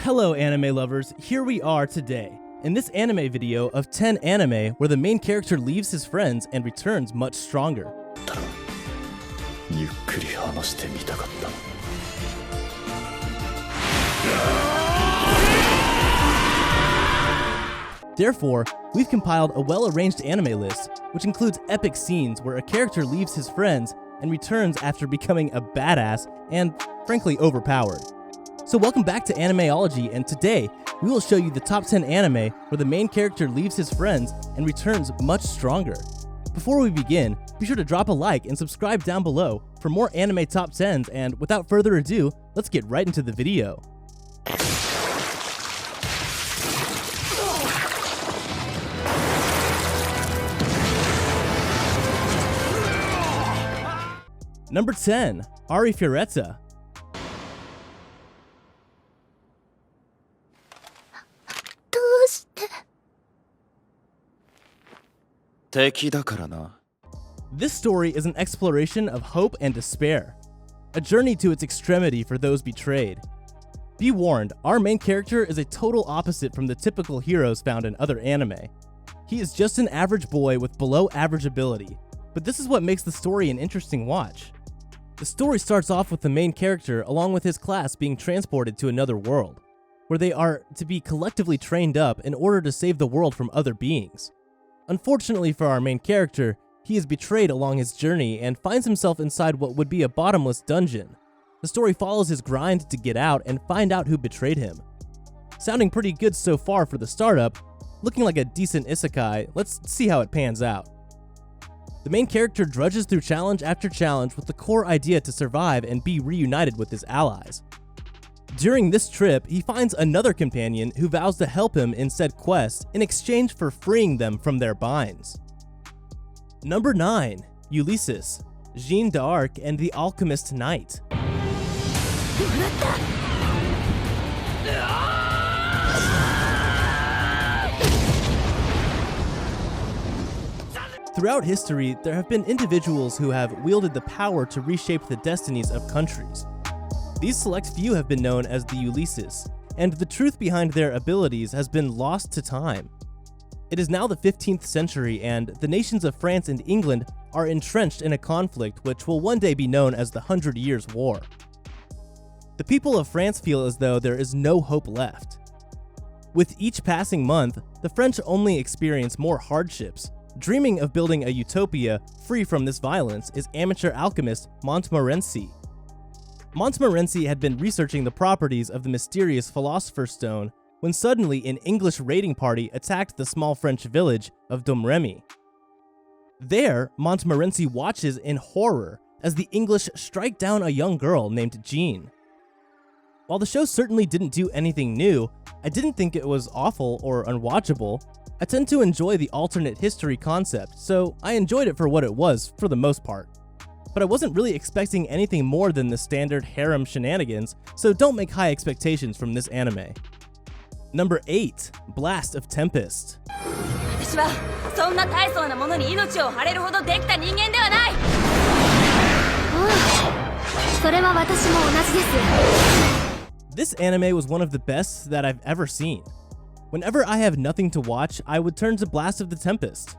Hello anime lovers, here we are today, in this anime video of 10 anime where the main character leaves his friends and returns much stronger. Therefore, we've compiled a well-arranged anime list, which includes epic scenes where a character leaves his friends and returns after becoming a badass and, frankly, overpowered. So welcome back to Animeology, and today, we will show you the top 10 anime where the main character leaves his friends and returns much stronger. Before we begin, be sure to drop a like and subscribe down below for more anime top 10s, and without further ado, let's get right into the video. Number 10, Ari Fierza. This story is an exploration of hope and despair, a journey to its extremity for those betrayed. Be warned, our main character is a total opposite from the typical heroes found in other anime. He is just an average boy with below average ability, but this is what makes the story an interesting watch. The story starts off with the main character along with his class being transported to another world, where they are to be collectively trained up in order to save the world from other beings. Unfortunately for our main character, he is betrayed along his journey and finds himself inside what would be a bottomless dungeon. The story follows his grind to get out and find out who betrayed him. Sounding pretty good so far for the startup, looking like a decent isekai, let's see how it pans out. The main character drudges through challenge after challenge with the core idea to survive and be reunited with his allies. During this trip, he finds another companion who vows to help him in said quest in exchange for freeing them from their binds. Number 9, Ulysses Jean d'Arc and the Alchemist Knight. Throughout history, there have been individuals who have wielded the power to reshape the destinies of countries. These select few have been known as the Ulysses, and the truth behind their abilities has been lost to time. It is now the 15th century, and the nations of France and England are entrenched in a conflict which will one day be known as the 100 Years' War. The people of France feel as though there is no hope left. With each passing month, the French only experience more hardships. Dreaming of building a utopia free from this violence is amateur alchemist Montmorency. Montmorency had been researching the properties of the mysterious Philosopher's Stone when suddenly an English raiding party attacked the small French village of Domremy. There, Montmorency watches in horror as the English strike down a young girl named Jean. While the show certainly didn't do anything new, I didn't think it was awful or unwatchable. I tend to enjoy the alternate history concept, so I enjoyed it for what it was for the most part. But I wasn't really expecting anything more than the standard harem shenanigans, so don't make high expectations from this anime. Number 8, Blast of Tempest. This anime was one of the best that I've ever seen. Whenever I have nothing to watch, I would turn to Blast of the Tempest.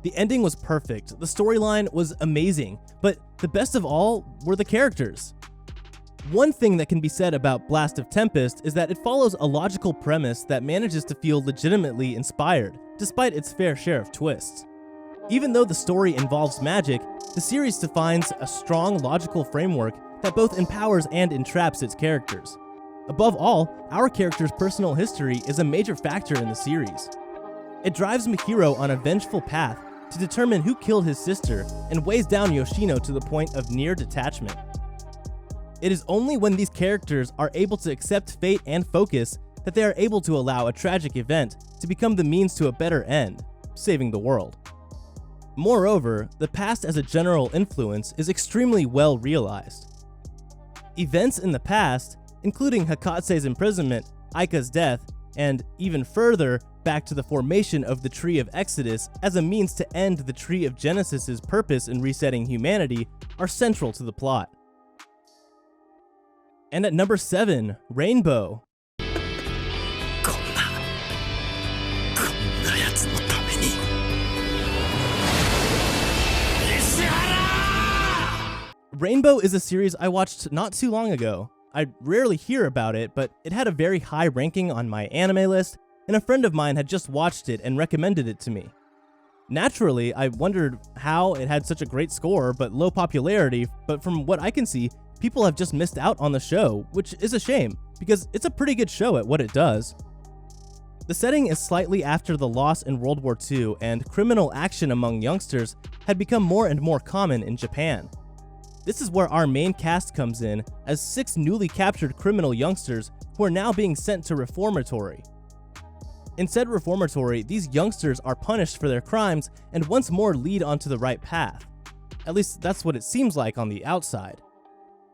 The ending was perfect, the storyline was amazing, but the best of all were the characters. One thing that can be said about Blast of Tempest is that it follows a logical premise that manages to feel legitimately inspired, despite its fair share of twists. Even though the story involves magic, the series defines a strong logical framework that both empowers and entraps its characters. Above all, our character's personal history is a major factor in the series. It drives Mikiro on a vengeful path to determine who killed his sister and weighs down Yoshino to the point of near detachment. It is only when these characters are able to accept fate and focus that they are able to allow a tragic event to become the means to a better end, saving the world. Moreover, the past as a general influence is extremely well realized. Events in the past, including Hakatse's imprisonment, Aika's death, and even further, back to the formation of the Tree of Exodus as a means to end the Tree of Genesis's purpose in resetting humanity, are central to the plot. And at number 7, Rainbow. Rainbow is a series I watched not too long ago. I rarely hear about it, but it had a very high ranking on my anime list, and a friend of mine had just watched it and recommended it to me. Naturally, I wondered how it had such a great score but low popularity, but from what I can see, people have just missed out on the show, which is a shame, because it's a pretty good show at what it does. The setting is slightly after the loss in World War II, and criminal action among youngsters had become more and more common in Japan. This is where our main cast comes in, as 6 newly captured criminal youngsters who are now being sent to reformatory. In said reformatory, these youngsters are punished for their crimes and once more lead onto the right path. At least that's what it seems like on the outside.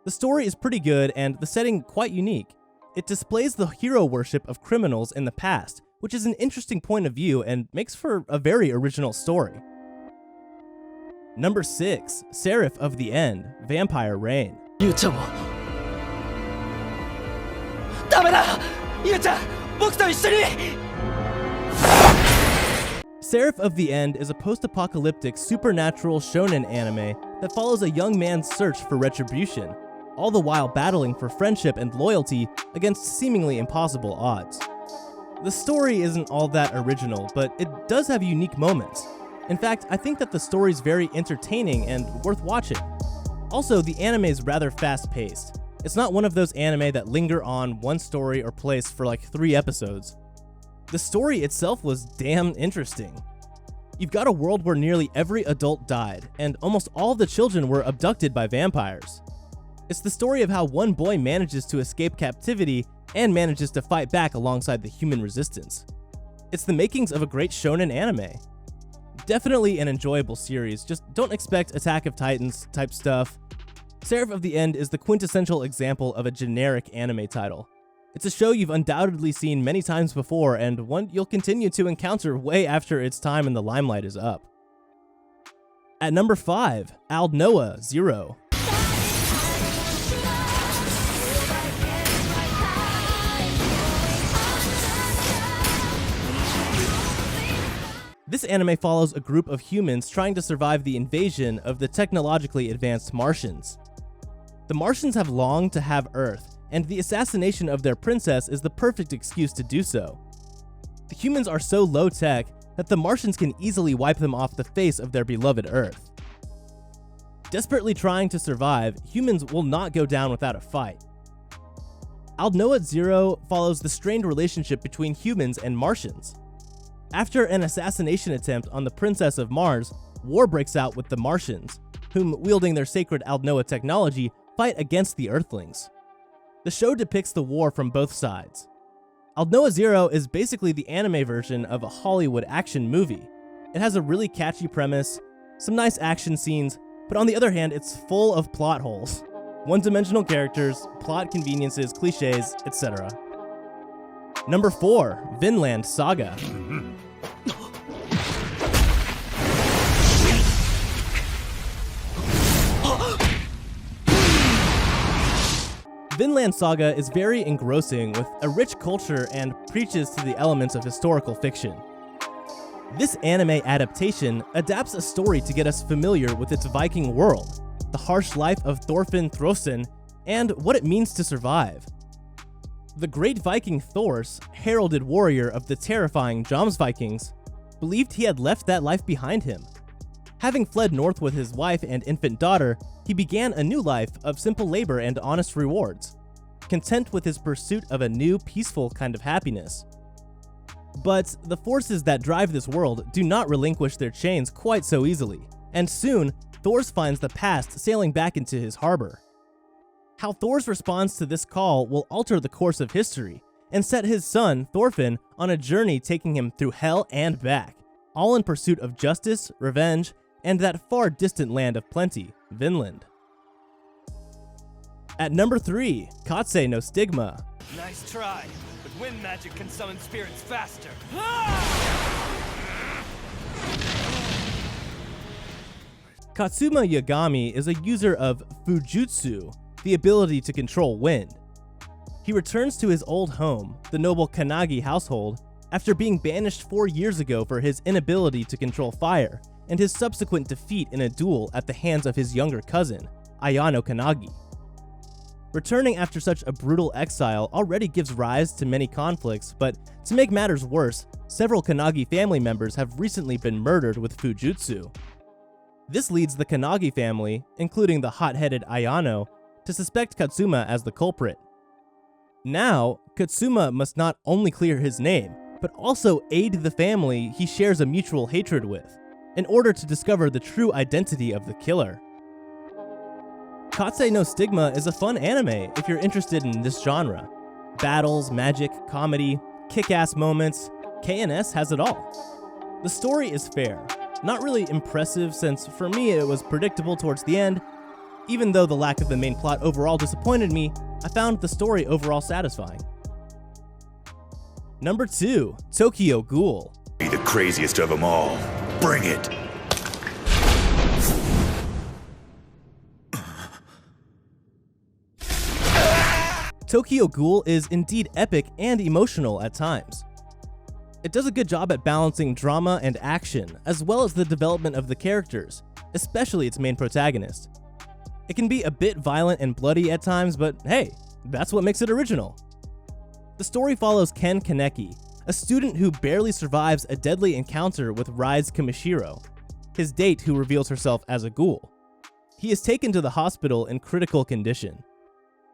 The story is pretty good and the setting quite unique. It displays the hero worship of criminals in the past, which is an interesting point of view and makes for a very original story. Number 6, Serif of the End, Vampire Reign. Serif of the End is a post-apocalyptic supernatural shonen anime that follows a young man's search for retribution, all the while battling for friendship and loyalty against seemingly impossible odds. The story isn't all that original, but it does have unique moments. In fact, I think that the story's very entertaining and worth watching. Also, the anime is rather fast-paced. It's not one of those anime that linger on one story or place for like 3 episodes. The story itself was damn interesting. You've got a world where nearly every adult died, and almost all the children were abducted by vampires. It's the story of how one boy manages to escape captivity and manages to fight back alongside the human resistance. It's the makings of a great shonen anime. Definitely an enjoyable series, just don't expect Attack of Titans type stuff. Serif of the End is the quintessential example of a generic anime title. It's a show you've undoubtedly seen many times before, and one you'll continue to encounter way after its time in the limelight is up. At number 5, Aldnoah Zero. This anime follows a group of humans trying to survive the invasion of the technologically advanced Martians. The Martians have longed to have Earth, and the assassination of their princess is the perfect excuse to do so. The humans are so low-tech that the Martians can easily wipe them off the face of their beloved Earth. Desperately trying to survive, humans will not go down without a fight. Aldnoah Zero follows the strained relationship between humans and Martians. After an assassination attempt on the Princess of Mars, war breaks out with the Martians, whom, wielding their sacred Aldnoah technology, fight against the Earthlings. The show depicts the war from both sides. Aldnoah Zero is basically the anime version of a Hollywood action movie. It has a really catchy premise, some nice action scenes, but on the other hand, it's full of plot holes. One-dimensional characters, plot conveniences, cliches, etc. Number 4, Finland Saga. Finland Saga is very engrossing with a rich culture and preaches to the elements of historical fiction. This anime adaptation adapts a story to get us familiar with its Viking world, the harsh life of Thorfinn Throssen, and what it means to survive. The great Viking Thors, heralded warrior of the terrifying Jomsvikings, believed he had left that life behind him. Having fled north with his wife and infant daughter, he began a new life of simple labor and honest rewards, content with his pursuit of a new, peaceful kind of happiness. But the forces that drive this world do not relinquish their chains quite so easily, and soon, Thors finds the past sailing back into his harbor. How Thors responds to this call will alter the course of history, and set his son, Thorfinn, on a journey taking him through hell and back, all in pursuit of justice, revenge, and that far distant land of plenty, Vinland. At number 3, Katse No Stigma. Nice try, but wind magic can summon spirits faster. Katsuma Yagami is a user of Fujutsu, the ability to control wind. He returns to his old home, the noble Kanagi household, after being banished 4 years ago for his inability to control fire and his subsequent defeat in a duel at the hands of his younger cousin, Ayano Kanagi. Returning after such a brutal exile already gives rise to many conflicts, but to make matters worse, several Kanagi family members have recently been murdered with Fujutsu. This leads the Kanagi family, including the hot-headed Ayano, to suspect Katsuma as the culprit. Now, Katsuma must not only clear his name, but also aid the family he shares a mutual hatred with, in order to discover the true identity of the killer. Katse No Stigma is a fun anime if you're interested in this genre. Battles, magic, comedy, kick-ass moments, KNS has it all. The story is fair, not really impressive since for me it was predictable towards the end. Even though the lack of the main plot overall disappointed me, I found the story overall satisfying. Number 2, Tokyo Ghoul. Be the craziest of them all. Bring it! Tokyo Ghoul is indeed epic and emotional at times. It does a good job at balancing drama and action, as well as the development of the characters, especially its main protagonist. It can be a bit violent and bloody at times, but hey, that's what makes it original. The story follows Ken Kaneki, a student who barely survives a deadly encounter with Rise Kamishiro, his date who reveals herself as a ghoul. He is taken to the hospital in critical condition.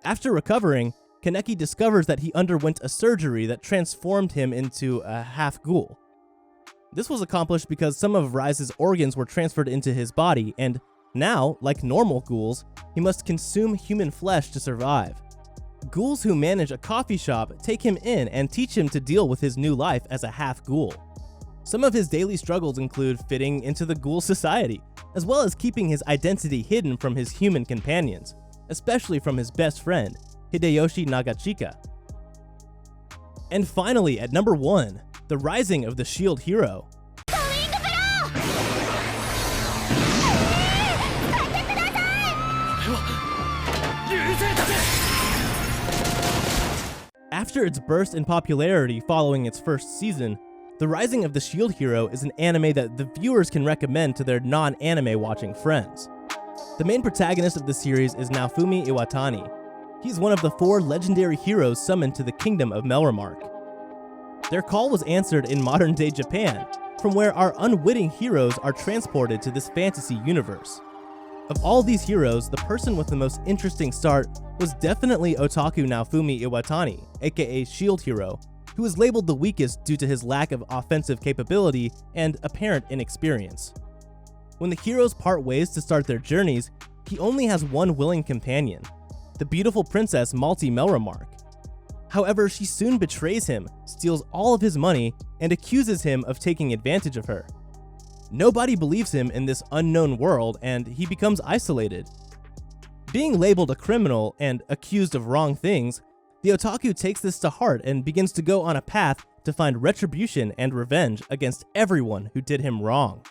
After recovering, Kaneki discovers that he underwent a surgery that transformed him into a half-ghoul. This was accomplished because some of Rise's organs were transferred into his body, and now, like normal ghouls, he must consume human flesh to survive. Ghouls who manage a coffee shop take him in and teach him to deal with his new life as a half-ghoul. Some of his daily struggles include fitting into the ghoul society, as well as keeping his identity hidden from his human companions, especially from his best friend, Hideyoshi Nagachika. And finally, at number 1, The Rising of the Shield Hero. After its burst in popularity following its first season, The Rising of the Shield Hero is an anime that the viewers can recommend to their non-anime watching friends. The main protagonist of the series is Naofumi Iwatani. He's one of the 4 legendary heroes summoned to the kingdom of Melromark. Their call was answered in modern-day Japan, from where our unwitting heroes are transported to this fantasy universe. Of all these heroes, the person with the most interesting start was definitely Otaku Naofumi Iwatani, aka Shield Hero, who is labeled the weakest due to his lack of offensive capability and apparent inexperience. When the heroes part ways to start their journeys, he only has one willing companion, the beautiful princess Malti Melromark. However, she soon betrays him, steals all of his money, and accuses him of taking advantage of her. Nobody believes him in this unknown world, and he becomes isolated. Being labeled a criminal and accused of wrong things, the otaku takes this to heart and begins to go on a path to find retribution and revenge against everyone who did him wrong.